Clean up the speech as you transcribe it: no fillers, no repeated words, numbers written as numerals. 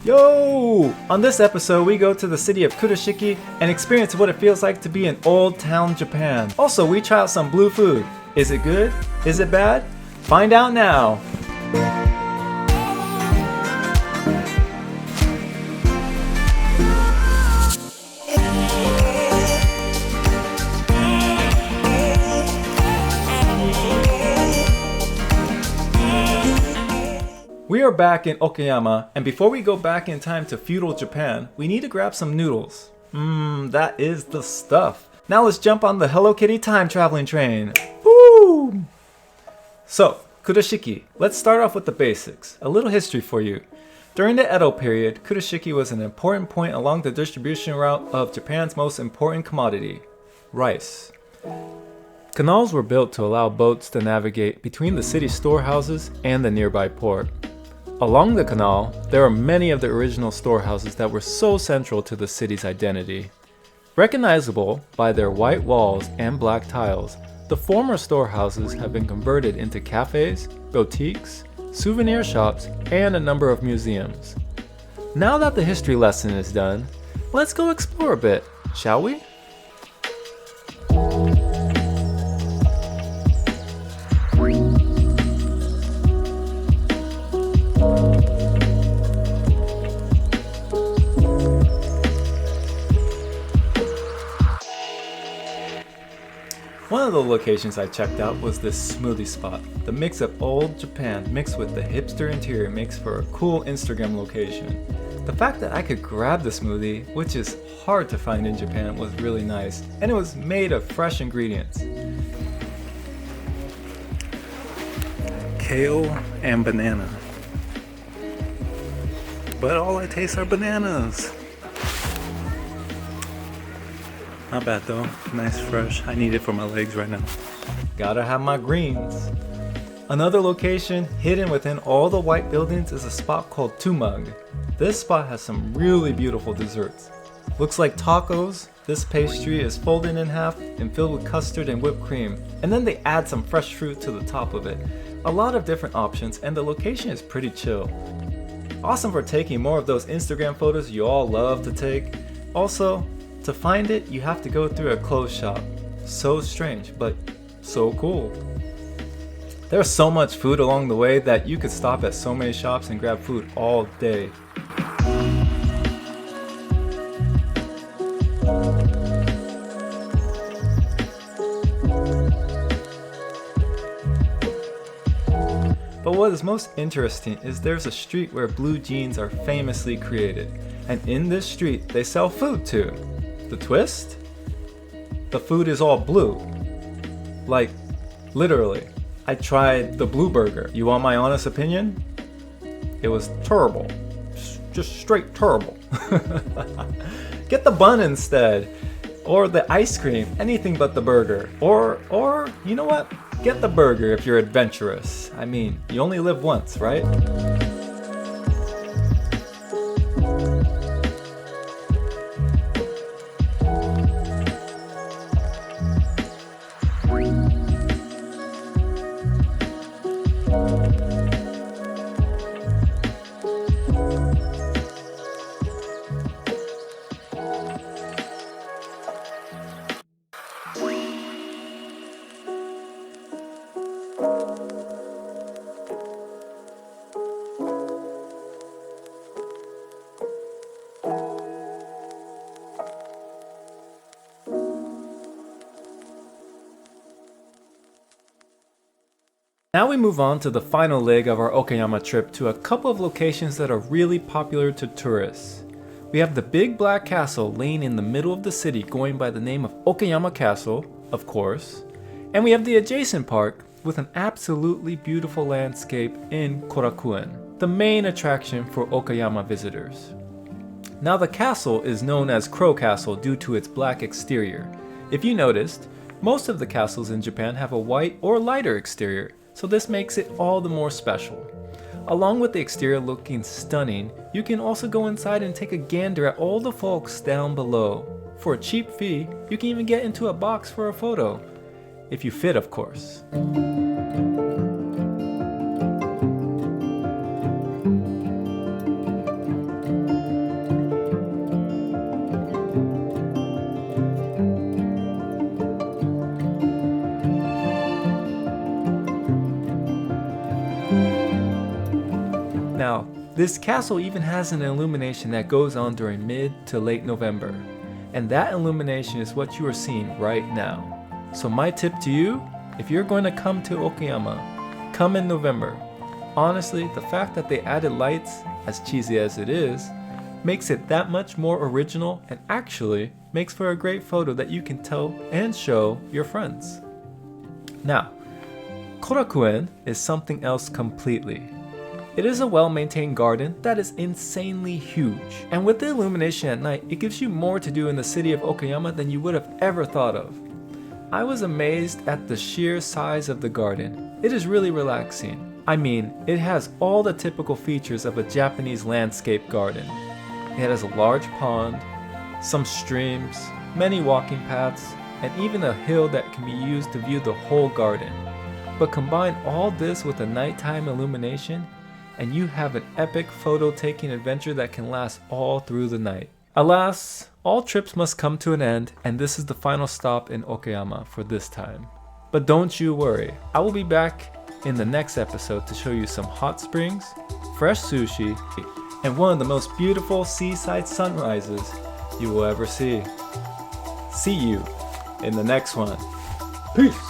Yo! On this episode, we go to the city of Kurashiki and experience what it feels like to be in Old Town Japan. Also, we try out some blue food. Is it good? Is it bad? Find out now! We are back in Okayama, and before we go back in time to feudal Japan, we need to grab some noodles. That is the stuff. Now let's jump on the Hello Kitty time traveling train. Woo! So, Kurashiki. Let's start off with the basics. A little history for you. During the Edo period, Kurashiki was an important point along the distribution route of Japan's most important commodity, rice. Canals were built to allow boats to navigate between the city's storehouses and the nearby port. Along the canal, there are many of the original storehouses that were so central to the city's identity. Recognizable by their white walls and black tiles, the former storehouses have been converted into cafes, boutiques, souvenir shops, and a number of museums. Now that the history lesson is done, let's go explore a bit, shall we? One of the locations I checked out was this smoothie spot. The mix of old Japan mixed with the hipster interior makes for a cool Instagram location. The fact that I could grab the smoothie, which is hard to find in Japan, was really nice, and it was made of fresh ingredients. Kale and banana. But all I taste are bananas. Not bad though, nice fresh. I need it for my legs right now. Gotta have my greens. Another location hidden within all the white buildings is a spot called Tumug. This spot has some really beautiful desserts. Looks like tacos. This pastry is folded in half and filled with custard and whipped cream. And then they add some fresh fruit to the top of it. A lot of different options, and the location is pretty chill. Awesome for taking more of those Instagram photos you all love to take. Also, to find it, you have to go through a clothes shop. So strange, but so cool. There's so much food along the way that you could stop at so many shops and grab food all day. But what is most interesting is there's a street where blue jeans are famously created. And in this street, they sell food too. The twist? The food is all blue. Like, literally. I tried the blue burger. You want my honest opinion? It was terrible. Just straight terrible. Get the bun instead. Or the ice cream. Anything but the burger. Or, you know what? Get the burger if you're adventurous. I mean, you only live once, right? Now we move on to the final leg of our Okayama trip to a couple of locations that are really popular to tourists. We have the big black castle laying in the middle of the city going by the name of Okayama Castle, of course. And we have the adjacent park with an absolutely beautiful landscape in Korakuen, the main attraction for Okayama visitors. Now the castle is known as Crow Castle due to its black exterior. If you noticed, most of the castles in Japan have a white or lighter exterior, so this makes it all the more special. Along with the exterior looking stunning, you can also go inside and take a gander at all the folks down below. For a cheap fee, you can even get into a box for a photo. If you fit, of course. This castle even has an illumination that goes on during mid to late November, and that illumination is what you are seeing right now. So my tip to you, if you're going to come to Okayama, come in November. Honestly, the fact that they added lights, as cheesy as it is, makes it that much more original and actually makes for a great photo that you can tell and show your friends. Now, Korakuen is something else completely. It is a well-maintained garden that is insanely huge, and with the illumination at night, it gives you more to do in the city of Okayama than you would have ever thought of. I was amazed at the sheer size of the garden. It is really relaxing. I mean, it has all the typical features of a Japanese landscape garden. It has a large pond, some streams, many walking paths, and even a hill that can be used to view the whole garden. But combine all this with a nighttime illumination, and you have an epic photo-taking adventure that can last all through the night. Alas, all trips must come to an end, and this is the final stop in Okayama for this time. But don't you worry, I will be back in the next episode to show you some hot springs, fresh sushi, and one of the most beautiful seaside sunrises you will ever see. See you in the next one. Peace!